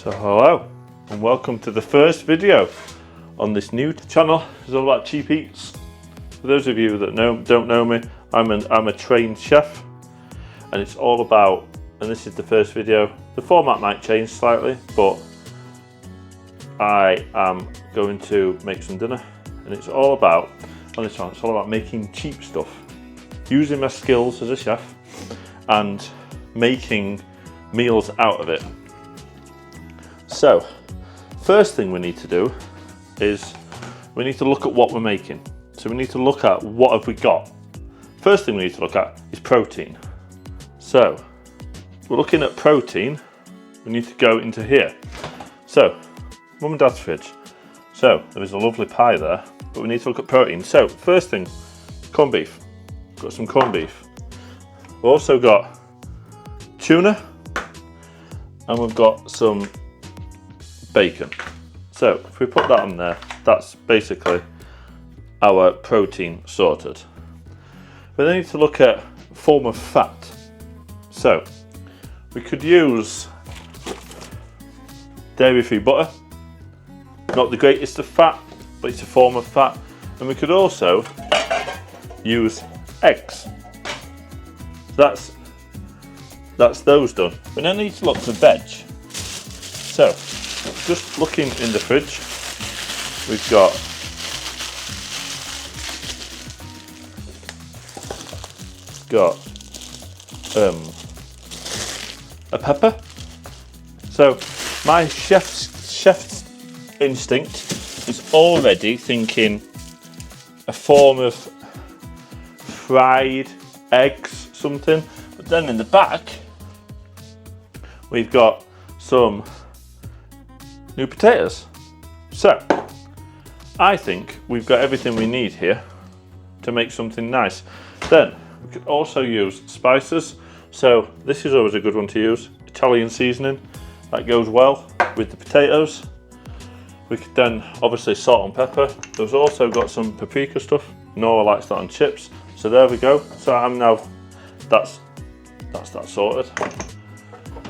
So hello and welcome to the first video on this new channel. It's all about cheap eats. For those of you that don't know me, I'm a trained chef, and it's all about, and this is the first video, the format might change slightly, but I am going to make some dinner, and it's all about, on this one, it's all about making cheap stuff, using my skills as a chef and making meals out of it. So, first thing we need to do is we need to look at what we're making. So we need to look at what have we got. First thing we need to look at is protein. So, we're looking at protein. We need to go into here. So, Mum and Dad's fridge. So, there is a lovely pie there, but we need to look at protein. So, first thing, corned beef. Got some corned beef. We've also got tuna, and we've got some bacon. So if we put that on there, that's basically our protein sorted. We then need to look at form of fat. So we could use dairy-free butter, not the greatest of fat, but it's a form of fat. And we could also use eggs. That's those done. We then need to look for veg. So, just looking in the fridge, we've got a pepper. So, my chef's instinct is already thinking a form of fried eggs, something. But then in the back, we've got some new potatoes. So, I think we've got everything we need here to make something nice. Then, we could also use spices. So, this is always a good one to use. Italian seasoning, that goes well with the potatoes. We could then, obviously, salt and pepper. There's also got some paprika stuff. Nora likes that on chips. So there we go. So I'm now, that's that sorted.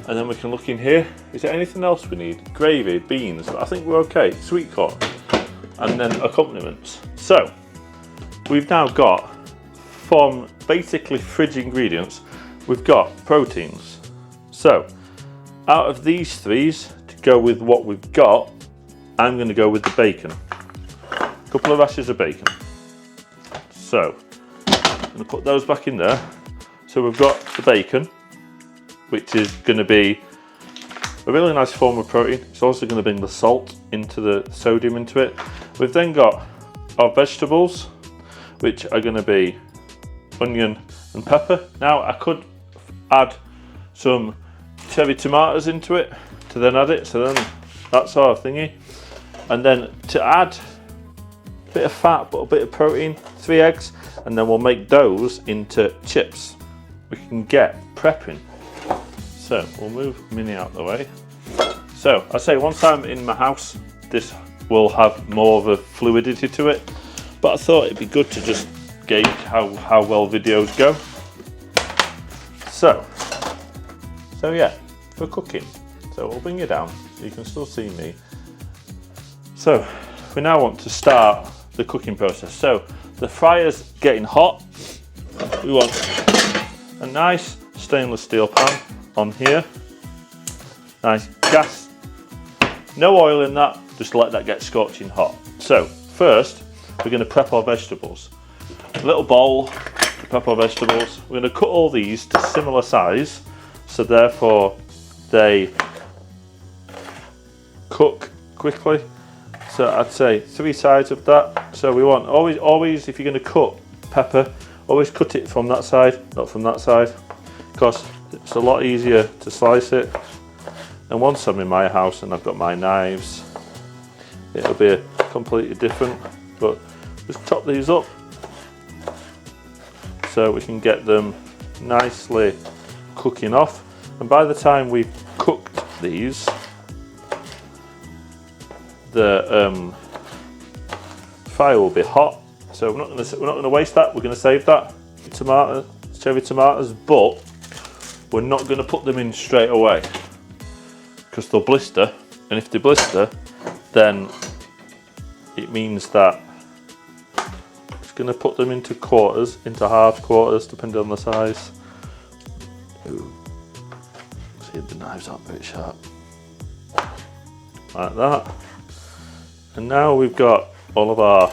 And then we can look in here. Is there anything else we need? Gravy, beans, I think we're okay. Sweet corn, and then accompaniments. So, we've now got, from basically fridge ingredients, we've got proteins. So, out of these threes, to go with what we've got, I'm gonna go with the bacon. A couple of rashers of bacon. So, I'm gonna put those back in there. So we've got the bacon, which is going to be a really nice form of protein. It's also going to bring the salt into the sodium into it. We've then got our vegetables, which are going to be onion and pepper. Now I could add some cherry tomatoes into it to then add it, so then that's our thingy. And then to add a bit of fat but a bit of protein, 3 eggs, and then we'll make those into chips. We can get prepping. So we'll move Minnie out the way. So I say once I'm in my house, this will have more of a fluidity to it, but I thought it'd be good to just gauge how well videos go. So yeah, for cooking. So we'll bring you down so you can still see me. So we now want to start the cooking process. So the fryer's getting hot. We want a nice stainless steel pan on here. Nice gas. No oil in that, just let that get scorching hot. So first, we're going to prep our vegetables. A little bowl to prep our vegetables. We're going to cut all these to similar size, so therefore they cook quickly. So I'd say 3 sides of that. So we want always if you're going to cut pepper, always cut it from that side, not from that side, because it's a lot easier to slice it. And once I'm in my house and I've got my knives, it'll be completely different. But just chop these up so we can get them nicely cooking off. And by the time we've cooked these, the fire will be hot. So we're not going to waste that. We're going to save that. Cherry tomatoes, but we're not going to put them in straight away because they'll blister and if they blister, then it means that it's going to put them into quarters, into half quarters, depending on the size. Ooh. See, the knives aren't very sharp. Like that. And now we've got all of our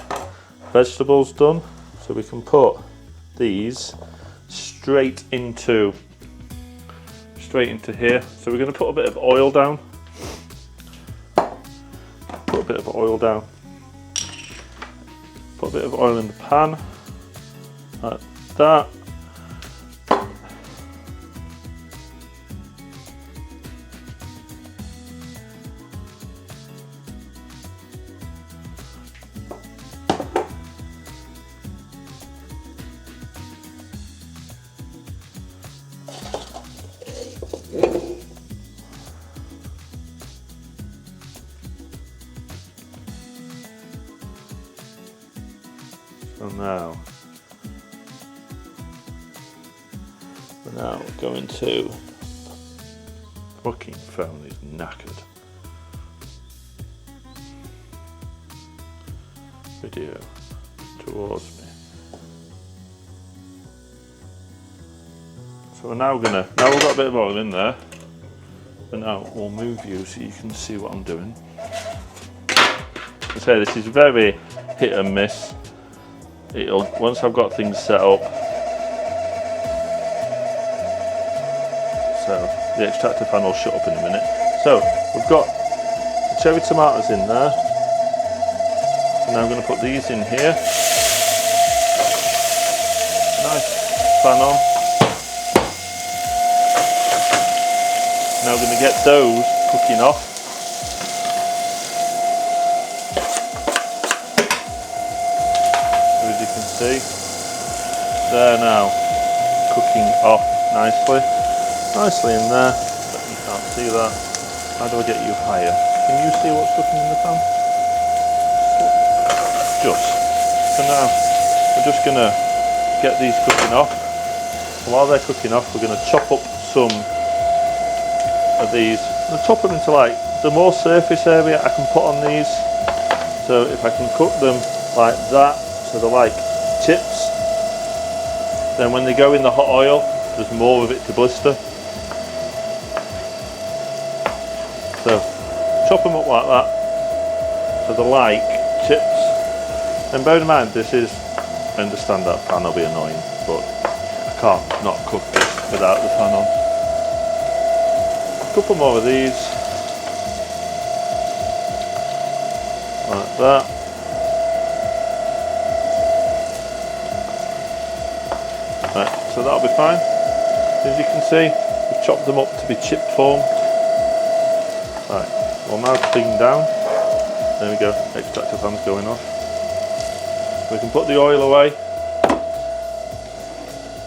vegetables done, so we can put these straight into here. So we're going to put a bit of oil down. Put a bit of oil down. Put a bit of oil in the pan, like that. So now we're going to, fucking phone is knackered. Video towards me. So we're now we've got a bit of oil in there, but now we'll move you so you can see what I'm doing. I say this is very hit and miss. Once I've got things set up, so the extractor fan will shut up in a minute. So we've got the cherry tomatoes in there. So now I'm going to put these in here. Nice fan on. Now we're going to get those cooking off. As you can see, they're now cooking off nicely in there. But you can't see that. How do I get you higher? Can you see what's cooking in the pan? Just. So now we're just going to get these cooking off. And while they're cooking off, we're going to chop up some of these. I'm going to chop them into like the more surface area I can put on these. So if I can cook them like that, so they're like chips, then when they go in the hot oil, there's more of it to blister. So chop them up like that, so they're like chips. And bear in mind, I understand that fan will be annoying, but I can't not cook this without the fan on. A couple more of these, like that. Right, so that'll be fine. As you can see, we've chopped them up to be chip form. Right, we'll now clean down. There we go, extractor fan's going off. We can put the oil away.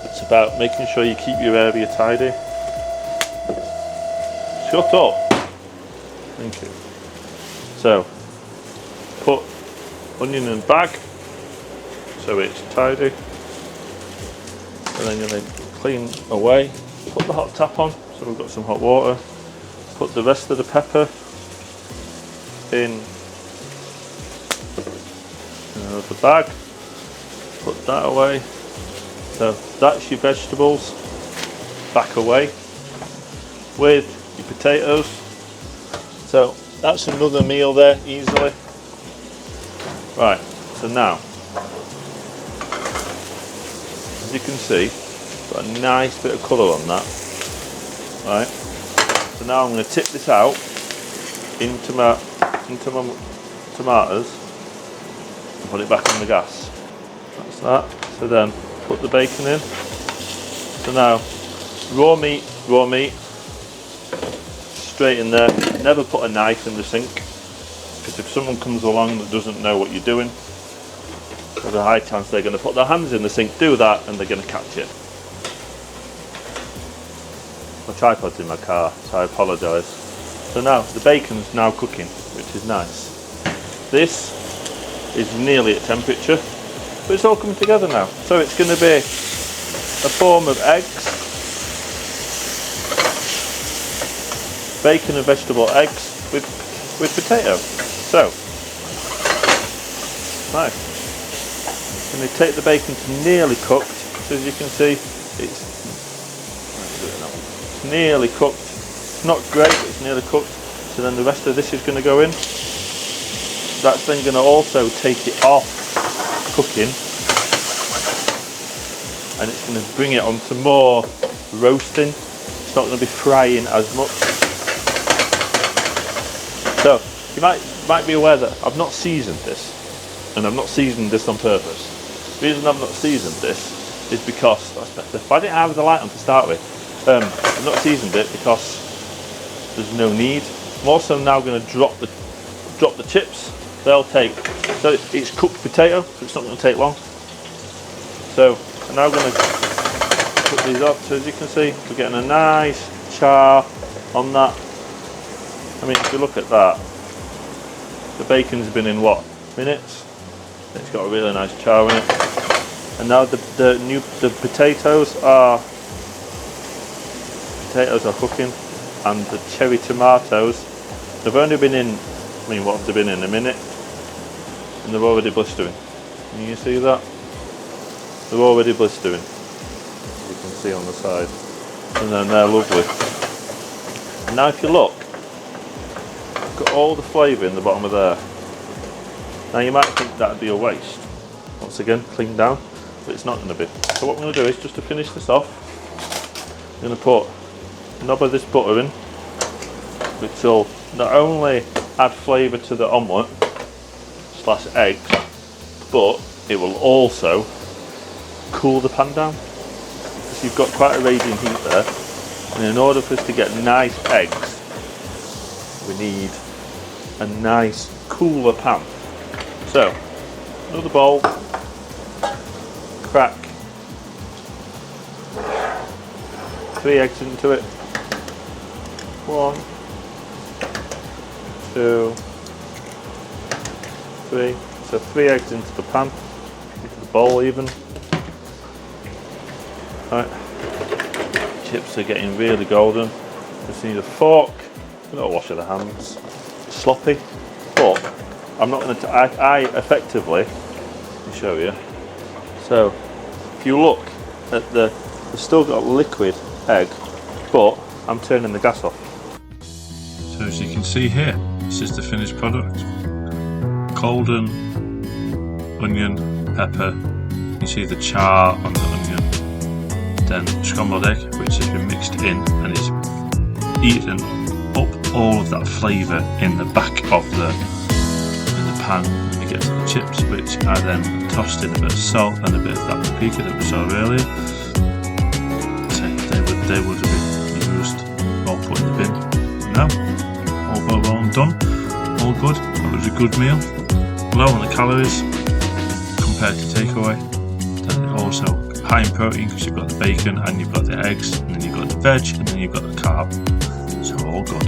It's about making sure you keep your area tidy. Shut up. Thank you. So, put onion in bag so it's tidy. And then you're going to clean away. Put the hot tap on, so we've got some hot water. Put the rest of the pepper in the bag. Put that away. So that's your vegetables back away with your potatoes. So that's another meal there easily. Right, so now, as you can see, got a nice bit of colour on that. Right, so now I'm going to tip this out into my tomatoes and put it back on the gas. That's that. So then put the bacon in. So now raw meat, straight in there. Never put a knife in the sink, because if someone comes along that doesn't know what you're doing, there's a high chance they're going to put their hands in the sink, do that, and they're going to catch it. My tripod's in my car, so I apologise. So now the bacon's now cooking, which is nice. This is nearly at temperature, but it's all coming together now. So it's going to be a form of eggs, bacon and vegetable eggs with with potato. So, nice. Going to take the bacon to nearly cooked. So as you can see, it's nearly cooked. It's not great, but it's nearly cooked. So then the rest of this is going to go in. That's then going to also take it off cooking, and it's going to bring it on to more roasting. It's not going to be frying as much. So you might be aware that I've not seasoned this, and I've not seasoned this on purpose. The reason I've not seasoned this is because that's better. Why didn't I have the light on to start with? I've not seasoned it because there's no need. I'm also now going to drop the chips. They'll take, so it's cooked potato, so it's not going to take long. So I'm now going to put these up. So as you can see, we're getting a nice char on that. I mean, if you look at that, the bacon's been in what, minutes? It's got a really nice char in it. And now the potatoes are cooking, and the cherry tomatoes, they've only been in, I mean, what have they been in, a minute? And they're already blistering. Can you see that? They're already blistering, you can see on the side. And then they're lovely. And now if you look, got all the flavour in the bottom of there. Now you might think that'd be a waste. Once again, clean down, but it's not going to be. So what I'm going to do is, just to finish this off, I'm going to put a knob of this butter in, which will not only add flavour to the omelette / eggs, but it will also cool the pan down. Because you've got quite a raging heat there, and in order for us to get nice eggs, we need a nice cooler pan. So, another bowl, crack 3 eggs into it. 1, 2, 3. So 3 eggs into the pan, into the bowl even. Right. Chips are getting really golden. Just need a fork, a little wash of the hands. Sloppy, but I'm not going to. I effectively, let me show you. So if you look at it's still got liquid egg, but I'm turning the gas off. So as you can see here, this is the finished product. Golden onion, pepper. You see the char on the onion. Then scrambled egg, which has been mixed in and is eaten up all of that flavour in the back of the pan. When we get to the chips, which I then tossed in a bit of salt and a bit of that paprika that we saw earlier. So they would have been used or put in the bin. No, all well and done, all good. That was a good meal. Low on the calories compared to takeaway. Then also high in protein because you've got the bacon and you've got the eggs, and then you've got the veg, and then you've got the carb. So all good.